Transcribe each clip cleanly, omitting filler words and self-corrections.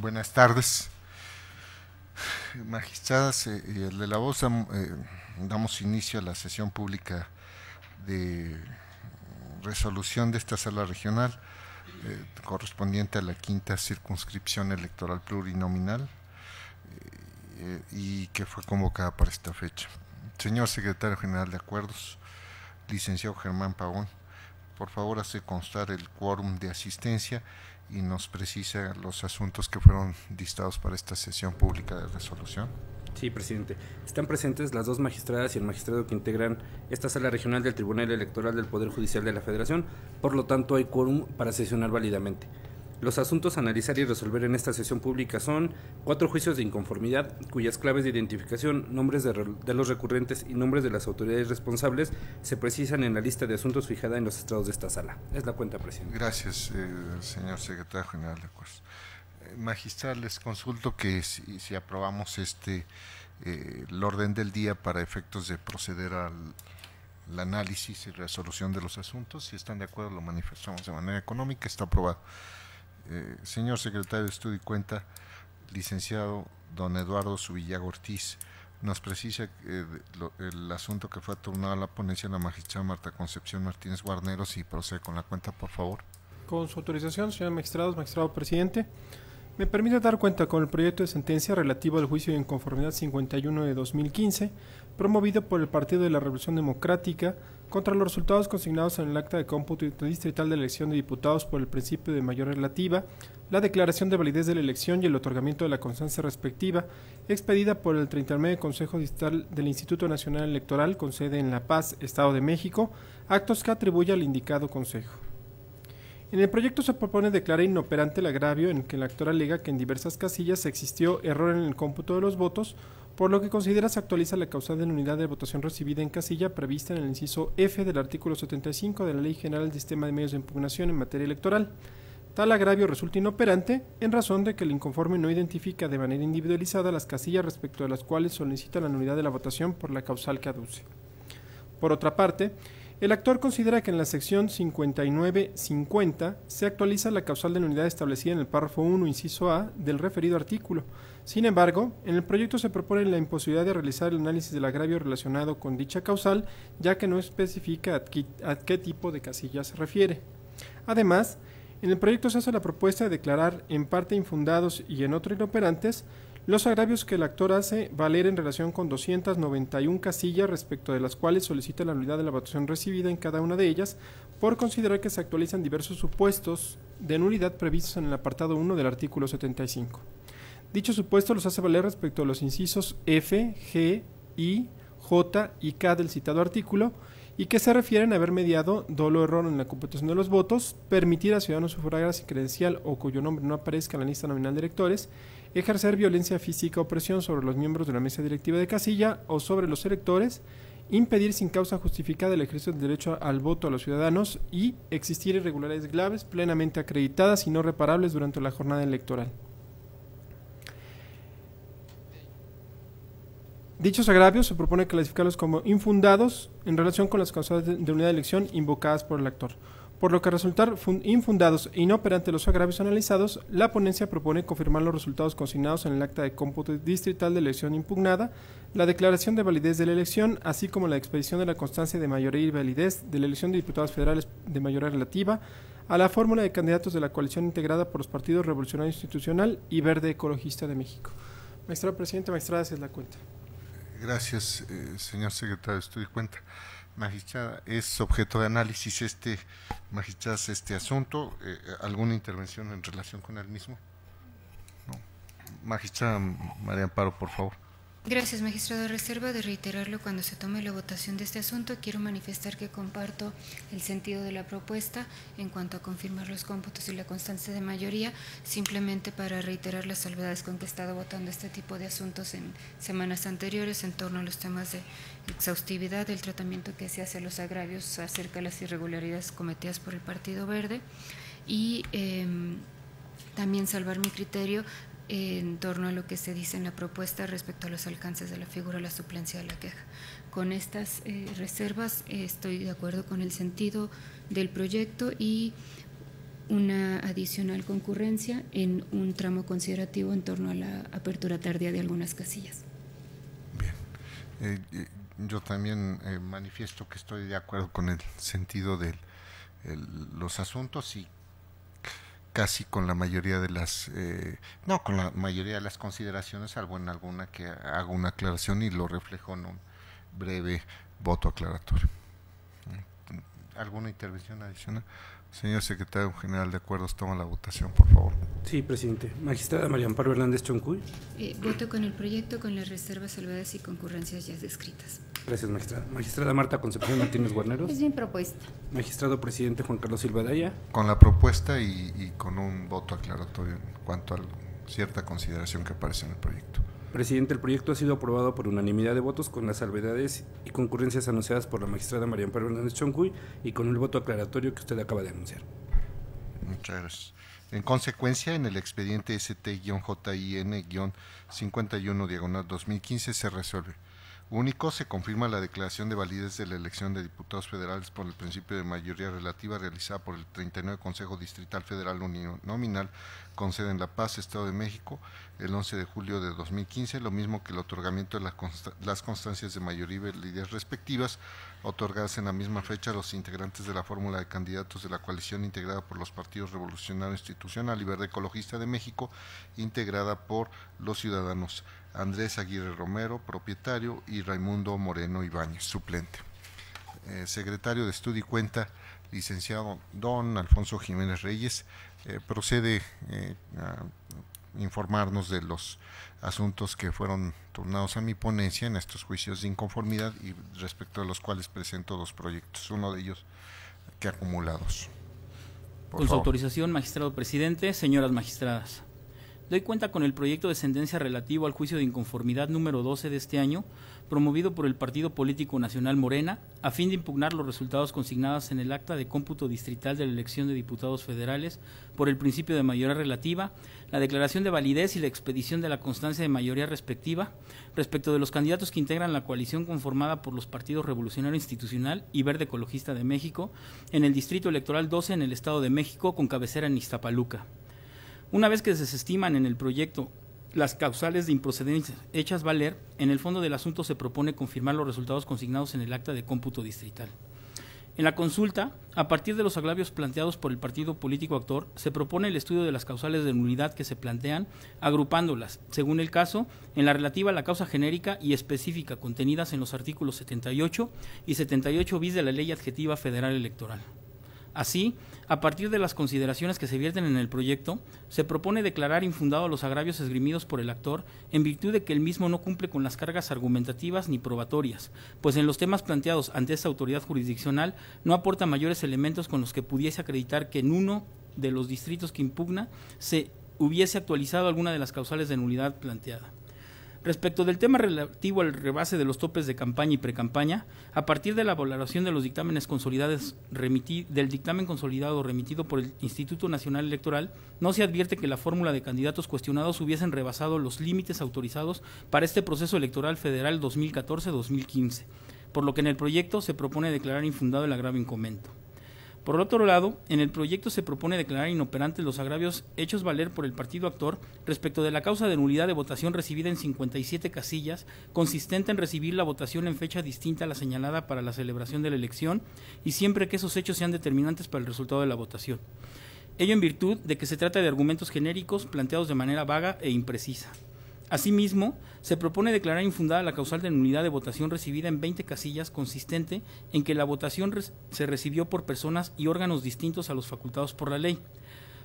Buenas tardes, magistradas y el de la voz. Damos inicio a la sesión pública de resolución de esta sala regional correspondiente a la quinta circunscripción electoral plurinominal y que fue convocada para esta fecha. Señor Secretario General de Acuerdos, licenciado Germán Pavón, por favor hace constar el quórum de asistencia y nos precisa los asuntos que fueron dictados para esta sesión pública de resolución. Sí, presidente. Están presentes las dos magistradas y el magistrado que integran esta sala regional del Tribunal Electoral del Poder Judicial de la Federación, por lo tanto hay quórum para sesionar válidamente. Los asuntos a analizar y resolver en esta sesión pública son 4 juicios de inconformidad, cuyas claves de identificación, nombres de los recurrentes y nombres de las autoridades responsables se precisan en la lista de asuntos fijada en los estrados de esta sala. Es la cuenta, presidente. Gracias, señor Secretario General de Acuerdos. Magistral, les consulto que si aprobamos el orden del día para efectos de proceder al análisis y resolución de los asuntos. Si están de acuerdo, lo manifestamos de manera económica. Está aprobado. Señor Secretario de Estudio y Cuenta, licenciado don Eduardo Zubillaga Ortiz, nos precisa el asunto que fue turnado a la ponencia de la magistrada Marta Concepción Martínez Guarneros y procede con la cuenta, por favor. Con su autorización, señor magistrado presidente, me permite dar cuenta con el proyecto de sentencia relativo al juicio de inconformidad 51 de 2015, promovido por el Partido de la Revolución Democrática, contra los resultados consignados en el acta de cómputo distrital de elección de diputados por el principio de mayoría relativa, la declaración de validez de la elección y el otorgamiento de la constancia respectiva, expedida por el 39 Consejo Distrital del Instituto Nacional Electoral, con sede en La Paz, Estado de México, actos que atribuye al indicado Consejo. En el proyecto se propone declarar inoperante el agravio en que el actor alega que en diversas casillas existió error en el cómputo de los votos, por lo que considera se actualiza la causal de la unidad de votación recibida en casilla prevista en el inciso F del artículo 75 de la Ley General del Sistema de Medios de Impugnación en materia electoral. Tal agravio resulta inoperante en razón de que el inconforme no identifica de manera individualizada las casillas respecto de las cuales solicita la nulidad de la votación por la causal que aduce. Por otra parte, el actor considera que en la sección 59.50 se actualiza la causal de nulidad establecida en el párrafo 1, inciso A, del referido artículo. Sin embargo, en el proyecto se propone la imposibilidad de realizar el análisis del agravio relacionado con dicha causal, ya que no especifica a qué tipo de casilla se refiere. Además, en el proyecto se hace la propuesta de declarar en parte infundados y en otro inoperantes los agravios que el actor hace valer en relación con 291 casillas respecto de las cuales solicita la nulidad de la votación recibida en cada una de ellas, por considerar que se actualizan diversos supuestos de nulidad previstos en el apartado 1 del artículo 75. Dichos supuestos los hace valer respecto a los incisos F, G, I, J y K del citado artículo, y que se refieren a haber mediado dolo error en la computación de los votos, permitir a ciudadanos sufragar sin credencial o cuyo nombre no aparezca en la lista nominal de electores, ejercer violencia física o presión sobre los miembros de la mesa directiva de casilla o sobre los electores, impedir sin causa justificada el ejercicio del derecho al voto a los ciudadanos y existir irregularidades graves plenamente acreditadas y no reparables durante la jornada electoral. Dichos agravios se propone clasificarlos como infundados en relación con las causales de unidad de elección invocadas por el actor. Por lo que resultar infundados e inoperantes los agravios analizados, la ponencia propone confirmar los resultados consignados en el acta de cómputo distrital de elección impugnada, la declaración de validez de la elección, así como la expedición de la constancia de mayoría y validez de la elección de diputados federales de mayoría relativa, a la fórmula de candidatos de la coalición integrada por los partidos Revolucionario Institucional y Verde Ecologista de México. Magistrado presidente, magistrada, esa es la cuenta. Gracias, señor secretario de Estudio y Cuenta. Magistrada, es objeto de análisis este asunto. ¿Alguna intervención en relación con el mismo? No. Magistrada María Amparo, por favor. Gracias, magistrado. Reserva de reiterarlo cuando se tome la votación de este asunto. Quiero manifestar que comparto el sentido de la propuesta en cuanto a confirmar los cómputos y la constancia de mayoría, simplemente para reiterar las salvedades con que he estado votando este tipo de asuntos en semanas anteriores en torno a los temas de exhaustividad, del tratamiento que se hace a los agravios acerca de las irregularidades cometidas por el Partido Verde y también salvar mi criterio en torno a lo que se dice en la propuesta respecto a los alcances de la figura de la suplencia de la queja. Con estas reservas estoy de acuerdo con el sentido del proyecto y una adicional concurrencia en un tramo considerativo en torno a la apertura tardía de algunas casillas. Bien. Yo también manifiesto que estoy de acuerdo con el sentido de los asuntos y casi con la mayoría de las con la mayoría de las consideraciones, salvo en alguna que hago una aclaración y lo reflejo en un breve voto aclaratorio. ¿Alguna intervención adicional? Señor secretario general de acuerdos, toma la votación, por favor. Sí, presidente. Magistrada María Amparo Hernández Choncuy. Voto con el proyecto con las reservas, salvedades y concurrencias ya descritas. Gracias, magistrada. Magistrada Marta Concepción Martínez Guarneros. Es mi propuesta. Magistrado presidente Juan Carlos Silva Daya. Con la propuesta y con un voto aclaratorio en cuanto a cierta consideración que aparece en el proyecto. Presidente, el proyecto ha sido aprobado por unanimidad de votos con las salvedades y concurrencias anunciadas por la magistrada María Amparo Hernández Choncuy y con el voto aclaratorio que usted acaba de anunciar. Muchas gracias. En consecuencia, en el expediente ST-JIN-51/2015 se resuelve. Único, se confirma la declaración de validez de la elección de diputados federales por el principio de mayoría relativa realizada por el 39 Consejo Distrital Federal Uninominal con sede en La Paz, Estado de México, el 11 de julio de 2015, lo mismo que el otorgamiento de las constancias de mayoría y validez respectivas, otorgadas en la misma fecha a los integrantes de la fórmula de candidatos de la coalición integrada por los partidos Revolucionario Institucional y Verde Ecologista de México, integrada por los ciudadanos Andrés Aguirre Romero, propietario, y Raimundo Moreno Ibáñez, suplente. Secretario de Estudio y Cuenta, licenciado don Alfonso Jiménez Reyes, procede a informarnos de los asuntos que fueron turnados a mi ponencia en estos juicios de inconformidad y respecto a los cuales presento dos proyectos, uno de ellos que acumulados. Con su autorización, magistrado presidente, señoras magistradas. Doy cuenta con el proyecto de sentencia relativo al juicio de inconformidad número 12 de este año, promovido por el Partido Político Nacional Morena, a fin de impugnar los resultados consignados en el acta de cómputo distrital de la elección de diputados federales por el principio de mayoría relativa, la declaración de validez y la expedición de la constancia de mayoría respectiva respecto de los candidatos que integran la coalición conformada por los partidos Revolucionario Institucional y Verde Ecologista de México en el Distrito Electoral 12 en el Estado de México con cabecera en Iztapaluca. Una vez que se desestiman en el proyecto las causales de improcedencia hechas valer, en el fondo del asunto se propone confirmar los resultados consignados en el acta de cómputo distrital. En la consulta, a partir de los agravios planteados por el partido político actor, se propone el estudio de las causales de nulidad que se plantean, agrupándolas, según el caso, en la relativa a la causa genérica y específica contenidas en los artículos 78 y 78 bis de la Ley Adjetiva Federal Electoral. Así, a partir de las consideraciones que se vierten en el proyecto, se propone declarar infundado los agravios esgrimidos por el actor en virtud de que el mismo no cumple con las cargas argumentativas ni probatorias, pues en los temas planteados ante esta autoridad jurisdiccional no aporta mayores elementos con los que pudiese acreditar que en uno de los distritos que impugna se hubiese actualizado alguna de las causales de nulidad planteada. Respecto del tema relativo al rebase de los topes de campaña y precampaña, a partir de la valoración de los dictámenes consolidados del dictamen consolidado remitido por el Instituto Nacional Electoral, no se advierte que la fórmula de candidatos cuestionados hubiesen rebasado los límites autorizados para este proceso electoral federal 2014-2015, por lo que en el proyecto se propone declarar infundado el agravio in commento. Por otro lado, en el proyecto se propone declarar inoperantes los agravios hechos valer por el partido actor respecto de la causa de nulidad de votación recibida en 57 casillas, consistente en recibir la votación en fecha distinta a la señalada para la celebración de la elección y siempre que esos hechos sean determinantes para el resultado de la votación. Ello en virtud de que se trata de argumentos genéricos planteados de manera vaga e imprecisa. Asimismo, se propone declarar infundada la causal de nulidad de votación recibida en 20 casillas, consistente en que la votación se recibió por personas y órganos distintos a los facultados por la ley.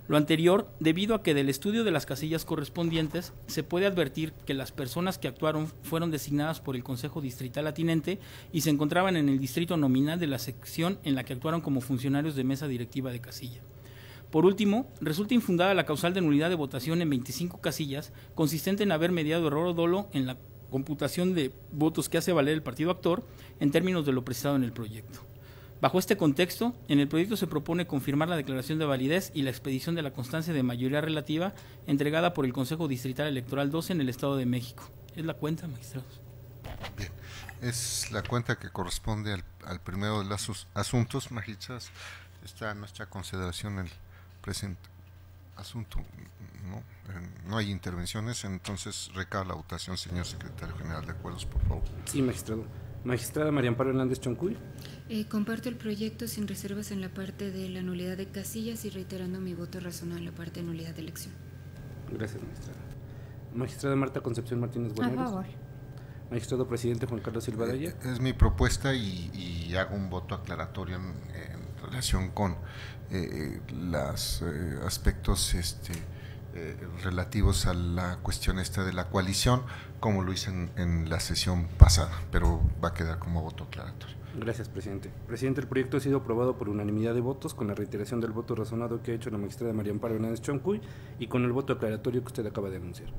Lo anterior, debido a que del estudio de las casillas correspondientes se puede advertir que las personas que actuaron fueron designadas por el Consejo Distrital atinente y se encontraban en el distrito nominal de la sección en la que actuaron como funcionarios de mesa directiva de casilla. Por último, resulta infundada la causal de nulidad de votación en 25 casillas, consistente en haber mediado error o dolo en la computación de votos que hace valer el partido actor en términos de lo precisado en el proyecto. Bajo este contexto, en el proyecto se propone confirmar la declaración de validez y la expedición de la constancia de mayoría relativa entregada por el Consejo Distrital Electoral 12 en el Estado de México. Es la cuenta, magistrados. Bien, es la cuenta que corresponde al primero de los asuntos, magistrados. Está a nuestra consideración el presente asunto no hay intervenciones, entonces recae la votación, señor secretario general. ¿De acuerdo, por favor? Sí, magistrado. Magistrada María Amparo Hernández Choncuy. Comparto el proyecto sin reservas en la parte de la nulidad de casillas y reiterando mi voto razonable en la parte de nulidad de elección. Gracias, magistrada. Magistrada Marta Concepción Martínez Guarneros. A favor. Magistrado presidente Juan Carlos Silva Daya. Es mi propuesta y hago un voto aclaratorio en relación con los aspectos relativos a la cuestión esta de la coalición, como lo hice en la sesión pasada, pero va a quedar como voto aclaratorio. Gracias, presidente. Presidente, el proyecto ha sido aprobado por unanimidad de votos, con la reiteración del voto razonado que ha hecho la magistrada María Amparo Hernández Choncuy y con el voto aclaratorio que usted acaba de anunciar.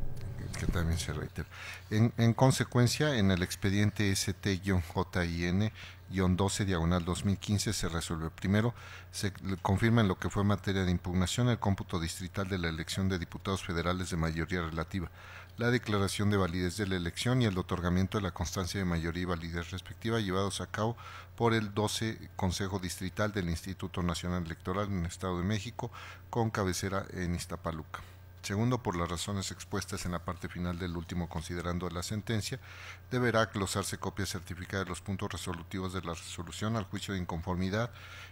Que también se reitera. En consecuencia, en el expediente ST-JIN-12/2015 se resuelve. Primero, se confirma en lo que fue materia de impugnación el cómputo distrital de la elección de diputados federales de mayoría relativa, la declaración de validez de la elección y el otorgamiento de la constancia de mayoría y validez respectiva llevados a cabo por el 12 Consejo Distrital del Instituto Nacional Electoral en el Estado de México, con cabecera en Iztapaluca. Segundo, por las razones expuestas en la parte final del último considerando de la sentencia, deberá glosarse copia certificada de los puntos resolutivos de la resolución al juicio de inconformidad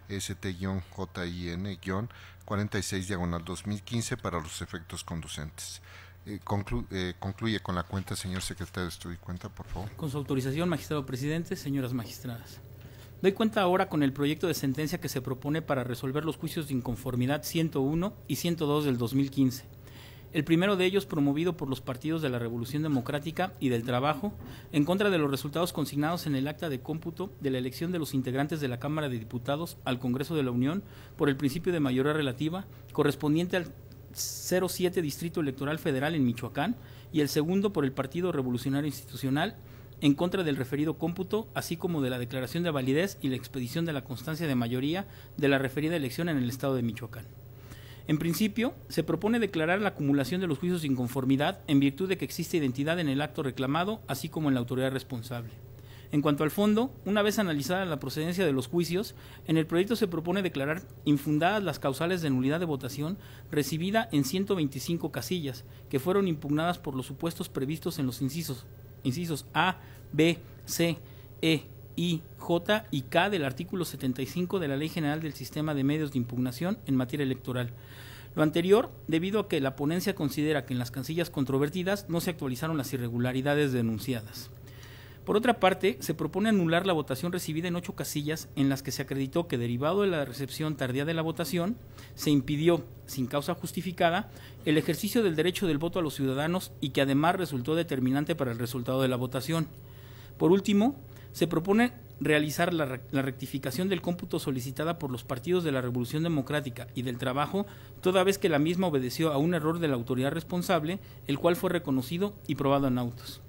ST-JIN-46/2015 para los efectos conducentes. Concluye con la cuenta, señor secretario de Estudio y Cuenta, por favor. Con su autorización, magistrado presidente, señoras magistradas. Doy cuenta ahora con el proyecto de sentencia que se propone para resolver los juicios de inconformidad 101 y 102 del 2015. El primero de ellos promovido por los partidos de la Revolución Democrática y del Trabajo en contra de los resultados consignados en el acta de cómputo de la elección de los integrantes de la Cámara de Diputados al Congreso de la Unión por el principio de mayoría relativa correspondiente al 07 Distrito Electoral Federal en Michoacán, y el segundo por el Partido Revolucionario Institucional en contra del referido cómputo, así como de la declaración de validez y la expedición de la constancia de mayoría de la referida elección en el estado de Michoacán. En principio, se propone declarar la acumulación de los juicios de inconformidad en virtud de que existe identidad en el acto reclamado, así como en la autoridad responsable. En cuanto al fondo, una vez analizada la procedencia de los juicios, en el proyecto se propone declarar infundadas las causales de nulidad de votación recibida en 125 casillas, que fueron impugnadas por los supuestos previstos en los incisos A, B, C, E, I, J y K del artículo 75 de la Ley General del Sistema de Medios de Impugnación en materia electoral. Lo anterior, debido a que la ponencia considera que en las casillas controvertidas no se actualizaron las irregularidades denunciadas. Por otra parte, se propone anular la votación recibida en 8 casillas en las que se acreditó que, derivado de la recepción tardía de la votación, se impidió, sin causa justificada, el ejercicio del derecho del voto a los ciudadanos y que además resultó determinante para el resultado de la votación. Por último, se propone realizar la rectificación del cómputo solicitada por los partidos de la Revolución Democrática y del Trabajo, toda vez que la misma obedeció a un error de la autoridad responsable, el cual fue reconocido y probado en autos.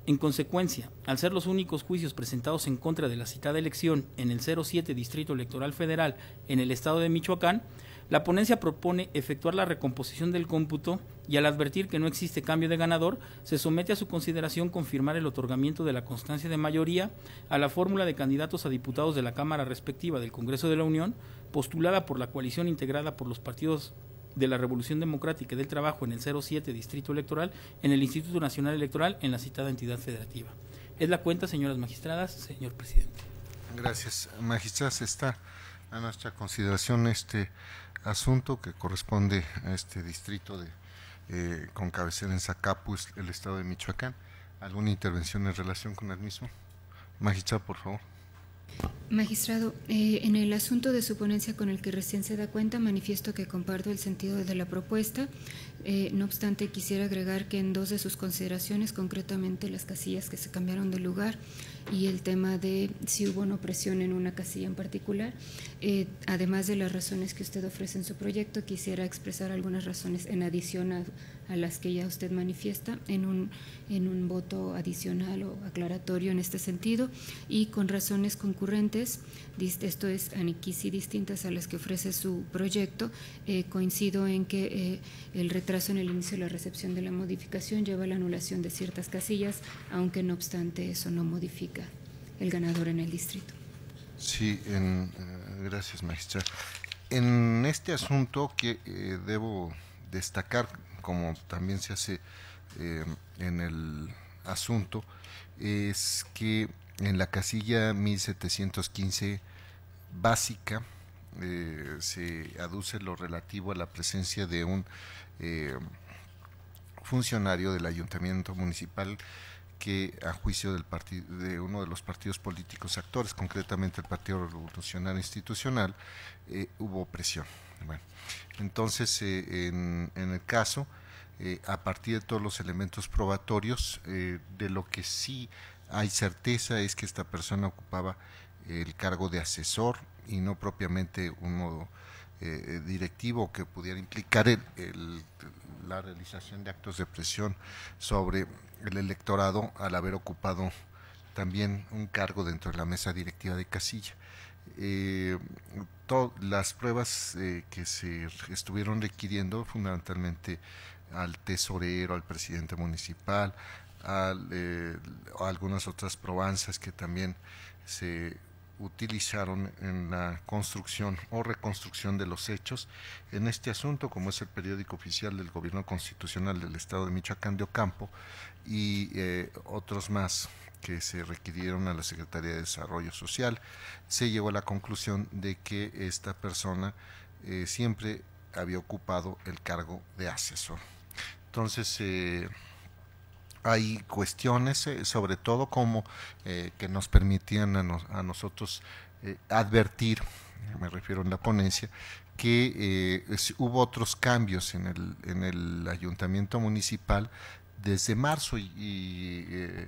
En consecuencia, al ser los únicos juicios presentados en contra de la citada elección en el 07 Distrito Electoral Federal en el estado de Michoacán, la ponencia propone efectuar la recomposición del cómputo y, al advertir que no existe cambio de ganador, se somete a su consideración confirmar el otorgamiento de la constancia de mayoría a la fórmula de candidatos a diputados de la Cámara respectiva del Congreso de la Unión, postulada por la coalición integrada por los partidos de la Revolución Democrática y del Trabajo en el 07 Distrito Electoral en el Instituto Nacional Electoral en la citada entidad federativa. Es la cuenta, señoras magistradas, señor presidente. Gracias. Magistradas, está a nuestra consideración este asunto que corresponde a este distrito con cabecera en Zacapu, el estado de Michoacán. ¿Alguna intervención en relación con el mismo? Magistrado, por favor. Magistrado, en el asunto de su ponencia con el que recién se da cuenta, manifiesto que comparto el sentido de la propuesta. No obstante, quisiera agregar que en 2 de sus consideraciones, concretamente las casillas que se cambiaron de lugar y el tema de si hubo una opresión en una casilla en particular, además de las razones que usted ofrece en su proyecto, quisiera expresar algunas razones en adición a las que ya usted manifiesta en un voto adicional o aclaratorio en este sentido, y con razones concurrentes, esto es aniquis y distintas a las que ofrece su proyecto. Coincido en que el retraso en el inicio de la recepción de la modificación lleva a la anulación de ciertas casillas, aunque no obstante eso no modifica el ganador en el distrito. Sí, gracias, magistrado. En este asunto que debo destacar, como también se hace en el asunto, es que en la casilla 1715 básica se aduce lo relativo a la presencia de un funcionario del ayuntamiento municipal que a juicio de uno de los partidos políticos actores, concretamente el Partido Revolucionario Institucional, hubo presión. Bueno, entonces, en el caso, a partir de todos los elementos probatorios, de lo que sí hay certeza es que esta persona ocupaba el cargo de asesor y no propiamente uno directivo que pudiera implicar la realización de actos de presión sobre el electorado al haber ocupado también un cargo dentro de la mesa directiva de casilla. Las pruebas que se estuvieron requiriendo, fundamentalmente al tesorero, al presidente municipal, algunas otras probanzas que también se utilizaron en la construcción o reconstrucción de los hechos en este asunto, como es el periódico oficial del Gobierno Constitucional del Estado de Michoacán de Ocampo y otros más que se requirieron a la Secretaría de Desarrollo Social. Se llegó a la conclusión de que esta persona siempre había ocupado el cargo de asesor. Entonces, hay cuestiones, sobre todo como que nos permitían a nosotros advertir, me refiero en la ponencia, que hubo otros cambios en el ayuntamiento municipal desde marzo y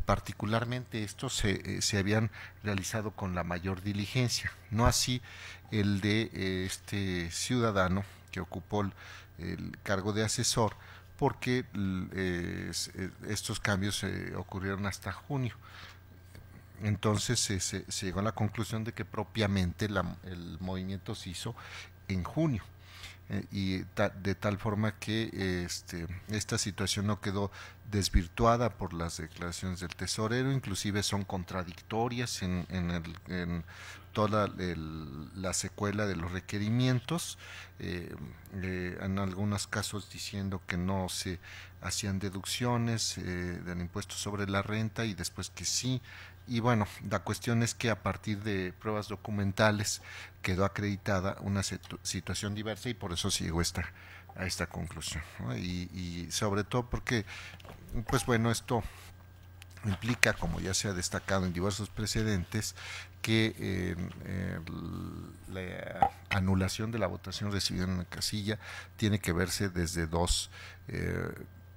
particularmente estos se habían realizado con la mayor diligencia, no así el de este ciudadano que ocupó el cargo de asesor, porque estos cambios ocurrieron hasta junio. Entonces se llegó a la conclusión de que propiamente el movimiento se hizo en junio. Y de tal forma que esta situación no quedó desvirtuada por las declaraciones del tesorero, inclusive son contradictorias en toda la secuela de los requerimientos, en algunos casos diciendo que no se hacían deducciones del impuesto sobre la renta y después que sí. Y bueno, la cuestión es que a partir de pruebas documentales quedó acreditada una situación diversa y por eso se llegó a esta conclusión, ¿no? Y sobre todo porque, pues bueno, esto implica, como ya se ha destacado en diversos precedentes, que la anulación de la votación recibida en la casilla tiene que verse desde dos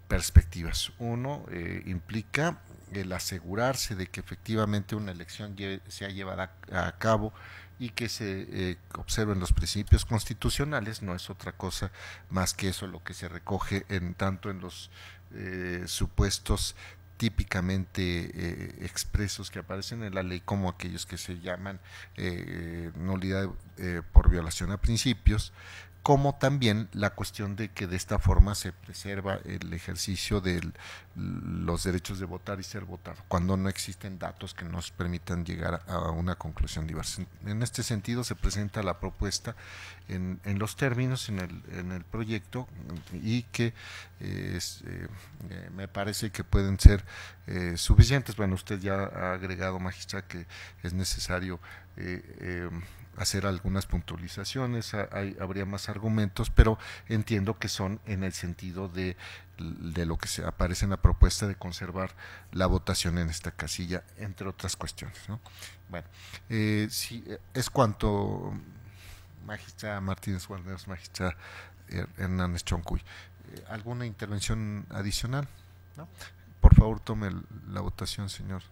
perspectivas. Uno, implica el asegurarse de que efectivamente una elección sea llevada a cabo y que se observen los principios constitucionales, no es otra cosa más que eso lo que se recoge tanto en los supuestos típicamente expresos que aparecen en la ley como aquellos que se llaman nulidad por violación a principios, como también la cuestión de que de esta forma se preserva el ejercicio de los derechos de votar y ser votado, cuando no existen datos que nos permitan llegar a una conclusión diversa. En este sentido se presenta la propuesta en los términos en el proyecto y que me parece que pueden ser suficientes. Bueno, usted ya ha agregado, magistrada, que es necesario hacer algunas puntualizaciones, habría más argumentos, pero entiendo que son en el sentido de lo que se aparece en la propuesta de conservar la votación en esta casilla, entre otras cuestiones, ¿no? Bueno, sí, es cuanto, magistrada Martínez Guarneros, magistrada Hernández Choncuy. ¿Alguna intervención adicional? ¿No? Por favor, tome la votación, señor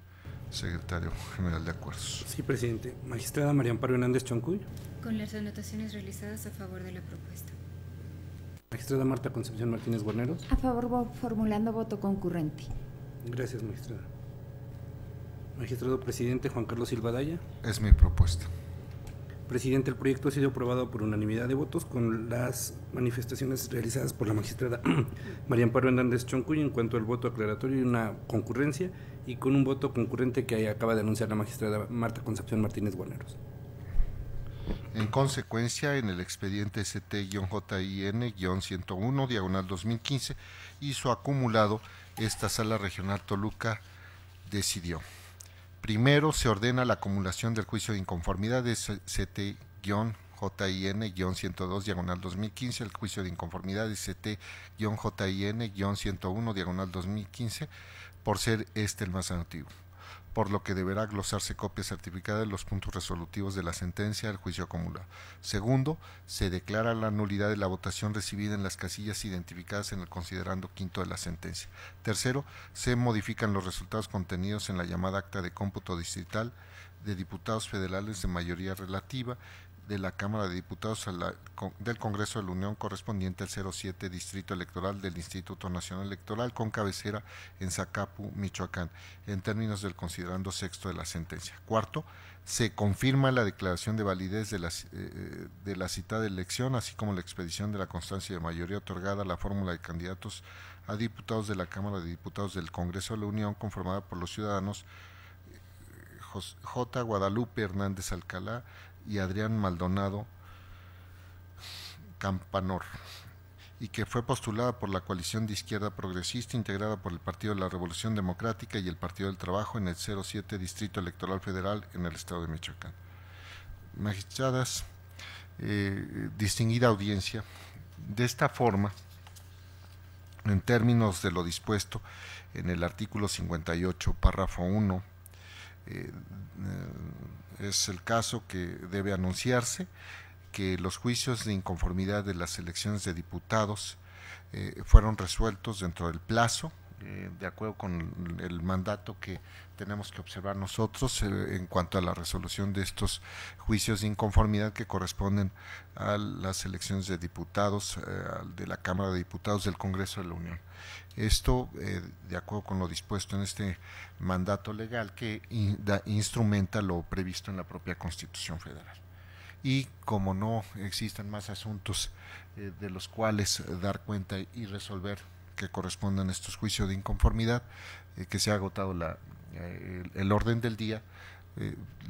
secretario general de acuerdos. Sí, presidente. Magistrada María Amparo Hernández Choncuy. Con las anotaciones realizadas a favor de la propuesta. Magistrada Marta Concepción Martínez Guarneros. A favor, formulando voto concurrente. Gracias, magistrada. Magistrado presidente Juan Carlos Silva Daya. Es mi propuesta. Presidente, el proyecto ha sido aprobado por unanimidad de votos con las manifestaciones realizadas por la magistrada María Amparo Hernández Choncuy en cuanto al voto aclaratorio y una concurrencia, y con un voto concurrente que acaba de anunciar la magistrada Marta Concepción Martínez Guarneros. En consecuencia, en el expediente ST-JIN-101/2015 y su acumulado, esta Sala Regional Toluca decidió: primero, se ordena la acumulación del juicio de inconformidad de ST-JIN-102/2015, el juicio de inconformidad de ST-JIN-101/2015, por ser este el más antiguo, por lo que deberá glosarse copia certificada de los puntos resolutivos de la sentencia del juicio acumulado. Segundo, se declara la nulidad de la votación recibida en las casillas identificadas en el considerando quinto de la sentencia. Tercero, se modifican los resultados contenidos en la llamada acta de cómputo distrital de diputados federales de mayoría relativa de la Cámara de Diputados del Congreso de la Unión correspondiente al 07 Distrito Electoral del Instituto Nacional Electoral con cabecera en Zacapu, Michoacán, en términos del considerando sexto de la sentencia. Cuarto, se confirma la declaración de validez de la citada elección, así como la expedición de la constancia de mayoría otorgada a la fórmula de candidatos a diputados de la Cámara de Diputados del Congreso de la Unión, conformada por los ciudadanos J. Guadalupe Hernández Alcalá y Adrián Maldonado Campanor, y que fue postulada por la coalición de izquierda progresista integrada por el Partido de la Revolución Democrática y el Partido del Trabajo en el 07 Distrito Electoral Federal en el estado de Michoacán. Magistradas, distinguida audiencia, de esta forma, en términos de lo dispuesto en el artículo 58, párrafo 1, es el caso que debe anunciarse que los juicios de inconformidad de las elecciones de diputados fueron resueltos dentro del plazo, de acuerdo con el mandato que tenemos que observar nosotros en cuanto a la resolución de estos juicios de inconformidad que corresponden a las elecciones de diputados de la Cámara de Diputados del Congreso de la Unión. Esto, de acuerdo con lo dispuesto en este mandato legal que instrumenta lo previsto en la propia Constitución Federal. Y como no existen más asuntos de los cuales dar cuenta y resolver que correspondan a estos juicios de inconformidad, que se ha agotado el orden del día,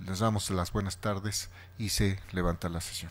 les damos las buenas tardes y se levanta la sesión.